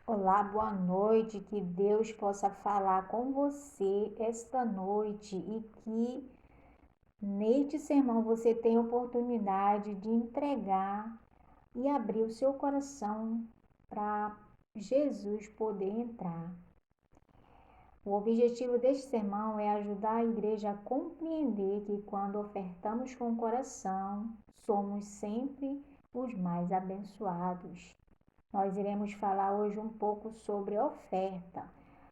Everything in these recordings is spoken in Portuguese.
Olá, boa noite. Que Deus possa falar com você esta noite e que neste sermão você tenha oportunidade de entregar e abrir o seu coração para Jesus poder entrar. O objetivo deste sermão é ajudar a igreja a compreender que quando ofertamos com o coração, somos sempre os mais abençoados. Nós iremos falar hoje um pouco sobre oferta,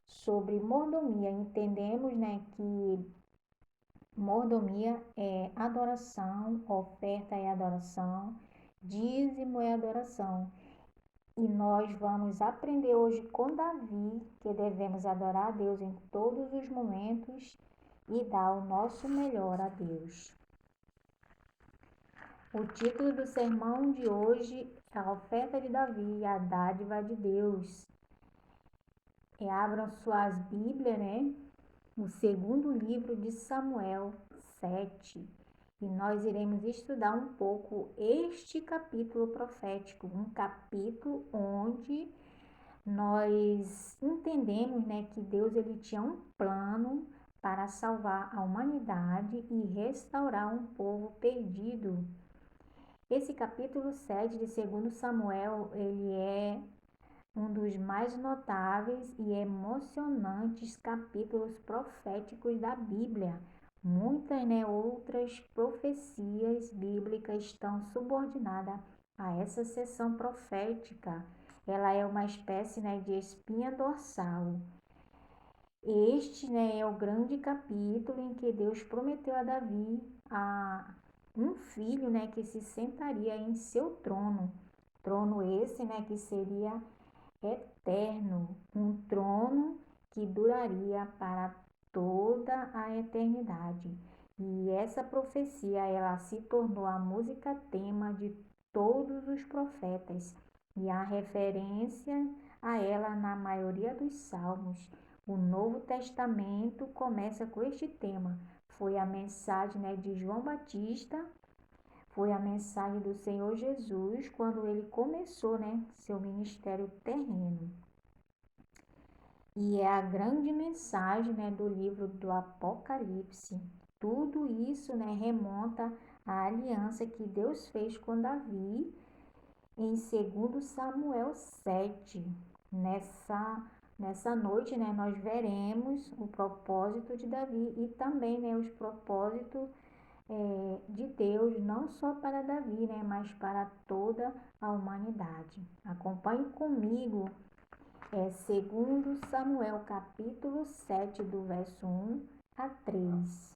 sobre mordomia. Entendemos, que mordomia é adoração, oferta é adoração, dízimo é adoração. E nós vamos aprender hoje com Davi que devemos adorar a Deus em todos os momentos e dar o nosso melhor a Deus. O título do sermão de hoje é a oferta de Davi e a dádiva de Deus. Abram suas Bíblias, no segundo livro de Samuel 7. E nós iremos estudar um pouco este capítulo profético, um capítulo onde nós entendemos, que Deus ele tinha um plano para salvar a humanidade e restaurar um povo perdido. Esse capítulo 7 de 2 Samuel, ele é um dos mais notáveis e emocionantes capítulos proféticos da Bíblia. Muitas, outras profecias bíblicas estão subordinadas a essa sessão profética. Ela é uma espécie, de espinha dorsal. Este, é o grande capítulo em que Deus prometeu a Davi um filho, que se sentaria em seu trono. Trono esse, que seria eterno, um trono que duraria para toda a eternidade. E essa profecia, ela se tornou a música tema de todos os profetas e há referência a ela na maioria dos salmos. O Novo Testamento começa com este tema. Foi a mensagem, de João Batista, foi a mensagem do Senhor Jesus quando ele começou, seu ministério terreno. E é a grande mensagem, do livro do Apocalipse. Tudo isso, remonta à aliança que Deus fez com Davi em 2 Samuel 7. Nessa noite, nós veremos o propósito de Davi e também, os propósitos de Deus, não só para Davi, mas para toda a humanidade. Acompanhe comigo, 2 Samuel capítulo 7, do verso 1 a 3.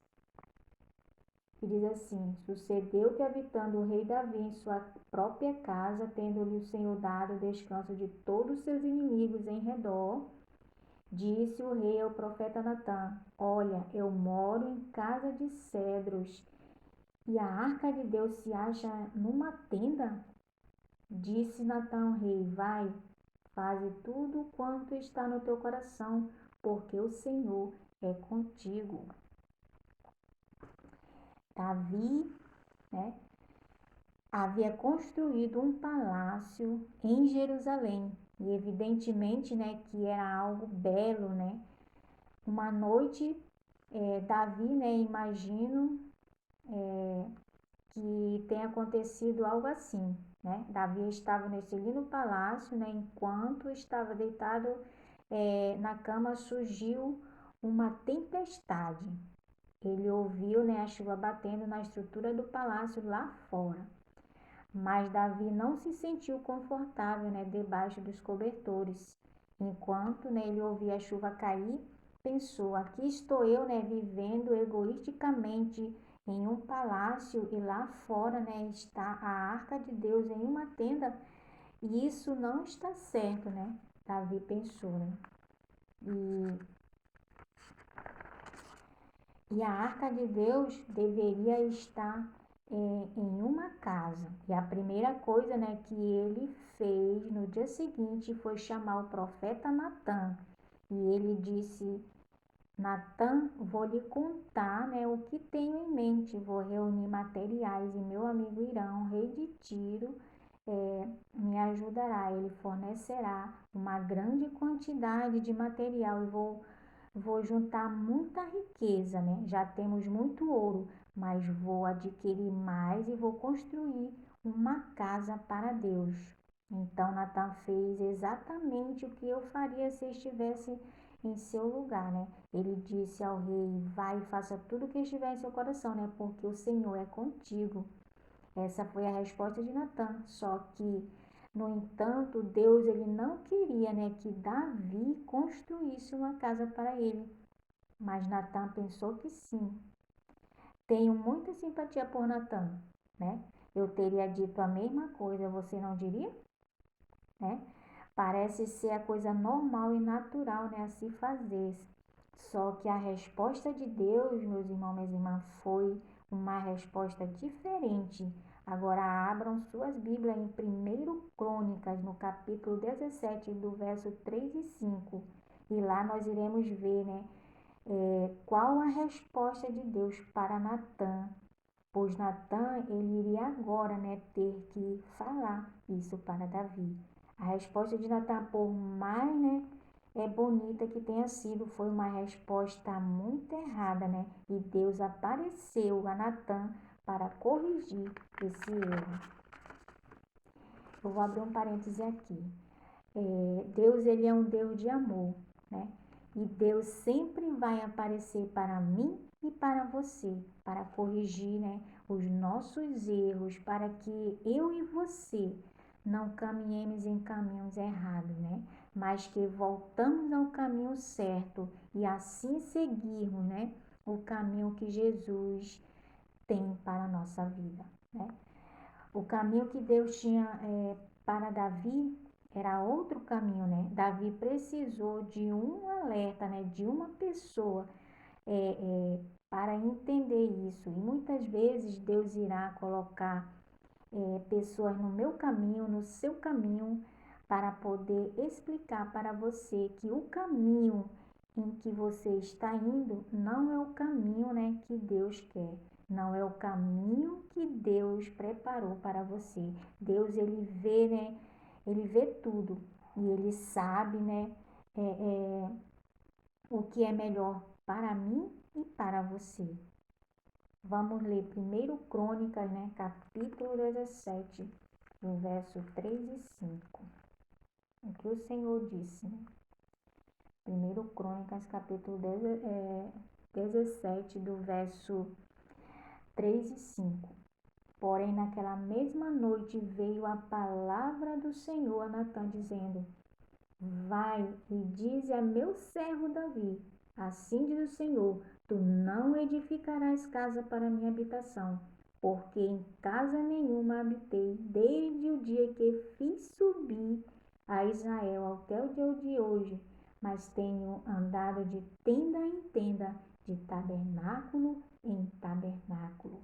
E diz assim: Sucedeu que, habitando o rei Davi em sua própria casa, tendo-lhe o Senhor dado o descanso de todos os seus inimigos em redor, disse o rei ao profeta Natã: Olha, eu moro em casa de cedros, e a arca de Deus se acha numa tenda? Disse Natã ao rei: Vai, faze tudo quanto está no teu coração, porque o Senhor é contigo. Davi, havia construído um palácio em Jerusalém e evidentemente, que era algo belo, Uma noite, Davi, imagino que tenha acontecido algo assim, Davi estava nesse lindo palácio, enquanto estava deitado na cama, surgiu uma tempestade. Ele ouviu, a chuva batendo na estrutura do palácio lá fora. Mas Davi não se sentiu confortável, debaixo dos cobertores. Enquanto, ele ouvia a chuva cair, pensou: aqui estou eu, vivendo egoisticamente em um palácio e lá fora, está a arca de Deus em uma tenda, e isso não está certo, Davi pensou, E a arca de Deus deveria estar em uma casa. E a primeira coisa, que ele fez no dia seguinte foi chamar o profeta Natã. E ele disse: Natã, vou lhe contar, o que tenho em mente. Vou reunir materiais e meu amigo Irão, rei de Tiro, me ajudará, ele fornecerá uma grande quantidade de material e vou juntar muita riqueza, né? Já temos muito ouro, mas vou adquirir mais e vou construir uma casa para Deus. Então Natan fez exatamente o que eu faria se estivesse em seu lugar, né? Ele disse ao rei: vai e faça tudo o que estiver em seu coração, né? Porque o Senhor é contigo. Essa foi a resposta de Natan. Só que, no entanto, Deus ele não queria, né, que Davi construísse uma casa para ele. Mas Natan pensou que sim. Tenho muita simpatia por Natan, né? Eu teria dito a mesma coisa, você não diria? Né? Parece ser a coisa normal e natural, né, a se fazer. Só que a resposta de Deus, meus irmãos, minhas irmãs, foi uma resposta diferente. Agora abram suas Bíblias em 1 Crônicas, no capítulo 17, do verso 3 e 5. E lá nós iremos ver, né, qual a resposta de Deus para Natã. Pois Natã, ele iria agora, né, ter que falar isso para Davi. A resposta de Natã, por mais, né, bonita que tenha sido, foi uma resposta muito errada, né? E Deus apareceu a Natã para corrigir esse erro. Eu vou abrir um parêntese aqui. Deus, ele é um Deus de amor, né? E Deus sempre vai aparecer para mim e para você, para corrigir, né, os nossos erros, para que eu e você não caminhemos em caminhos errados, né? Mas que voltamos ao caminho certo e assim seguirmos, né, o caminho que Jesus tem para a nossa vida, né? O caminho que Deus tinha para Davi era outro caminho, né? Davi precisou de um alerta, né? De uma pessoa para entender isso. E muitas vezes Deus irá colocar pessoas no meu caminho, no seu caminho, para poder explicar para você que o caminho em que você está indo não é o caminho, né, que Deus quer. Não é o caminho que Deus preparou para você. Deus, ele vê, né? Ele vê tudo e ele sabe, né? O que é melhor para mim e para você. Vamos ler 1 Crônicas, né? Capítulo 17, do verso 3 e 5. O que o Senhor disse, né? 1 Crônicas, capítulo 17, do verso 3 e 5. Porém, naquela mesma noite veio a palavra do Senhor a Natã, dizendo: vai e dize a meu servo Davi, assim diz o Senhor, tu não edificarás casa para minha habitação, porque em casa nenhuma habitei, desde o dia que fiz subir a Israel até o dia de hoje, mas tenho andado de tenda em tenda, de tabernáculo em tabernáculo.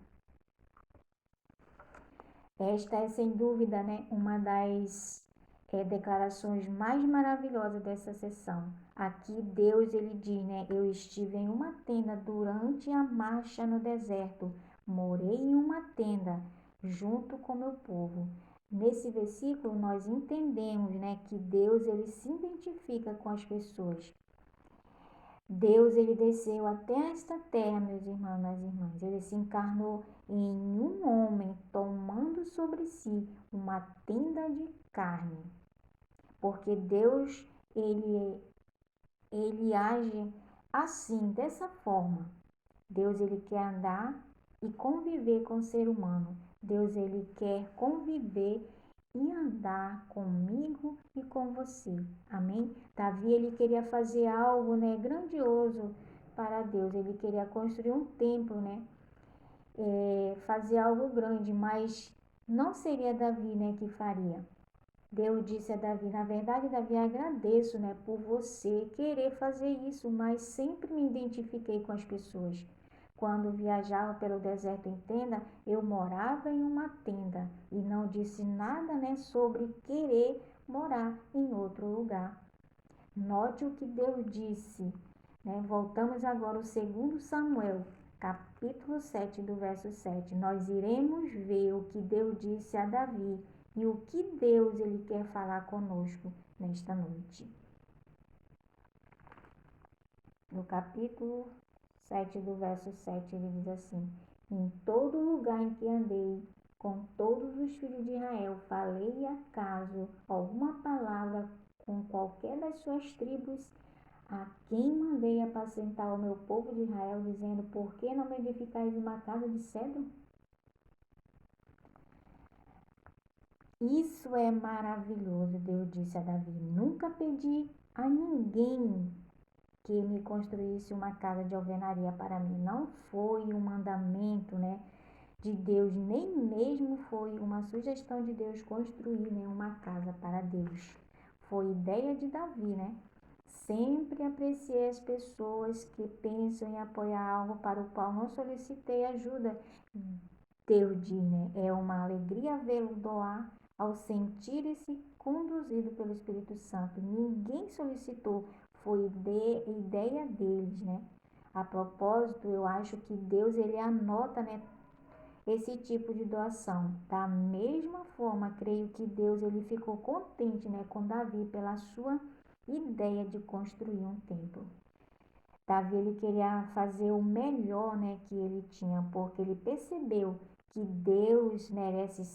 Esta é, sem dúvida, né, uma das declarações mais maravilhosas dessa sessão. Aqui Deus, ele diz, né, eu estive em uma tenda durante a marcha no deserto, morei em uma tenda junto com meu povo. Nesse versículo nós entendemos, né, que Deus, ele se identifica com as pessoas. Deus, ele desceu até esta terra, meus irmãos, minhas irmãs. Ele se encarnou em um homem, tomando sobre si uma tenda de carne. Porque Deus, ele age assim, dessa forma. Deus, ele quer andar e conviver com o ser humano. Deus, ele quer conviver e andar comigo e com você. Amém? Davi, ele queria fazer algo, né, grandioso para Deus. Ele queria construir um templo, né? Fazer algo grande, mas não seria Davi, né, que faria. Deus disse a Davi, na verdade, Davi, agradeço, né, por você querer fazer isso, mas sempre me identifiquei com as pessoas. Quando viajava pelo deserto em tenda, eu morava em uma tenda e não disse nada, né, sobre querer morar em outro lugar. Note o que Deus disse, né? Voltamos agora ao 2 Samuel, capítulo 7, do verso 7. Nós iremos ver o que Deus disse a Davi e o que Deus ele quer falar conosco nesta noite. No capítulo 7 do verso 7, ele diz assim: em todo lugar em que andei, com todos os filhos de Israel, falei acaso alguma palavra com qualquer das suas tribos, a quem mandei apacentar o meu povo de Israel, dizendo: por que não me edificais uma casa de cedro? Isso é maravilhoso, Deus disse a Davi. Nunca pedi a ninguém que me construísse uma casa de alvenaria para mim. Não foi um mandamento, né, de Deus, nem mesmo foi uma sugestão de Deus construir, né, uma casa para Deus. Foi ideia de Davi, né? Sempre apreciei as pessoas que pensam em apoiar algo para o qual não solicitei ajuda. Deus diz, né? É uma alegria vê-lo doar ao sentir-se conduzido pelo Espírito Santo. Ninguém solicitou, foi ideia deles, né? A propósito, eu acho que Deus ele anota, né, esse tipo de doação. Da mesma forma, creio que Deus ele ficou contente, né, com Davi pela sua ideia de construir um templo. Davi ele queria fazer o melhor, né, que ele tinha, porque ele percebeu que Deus merece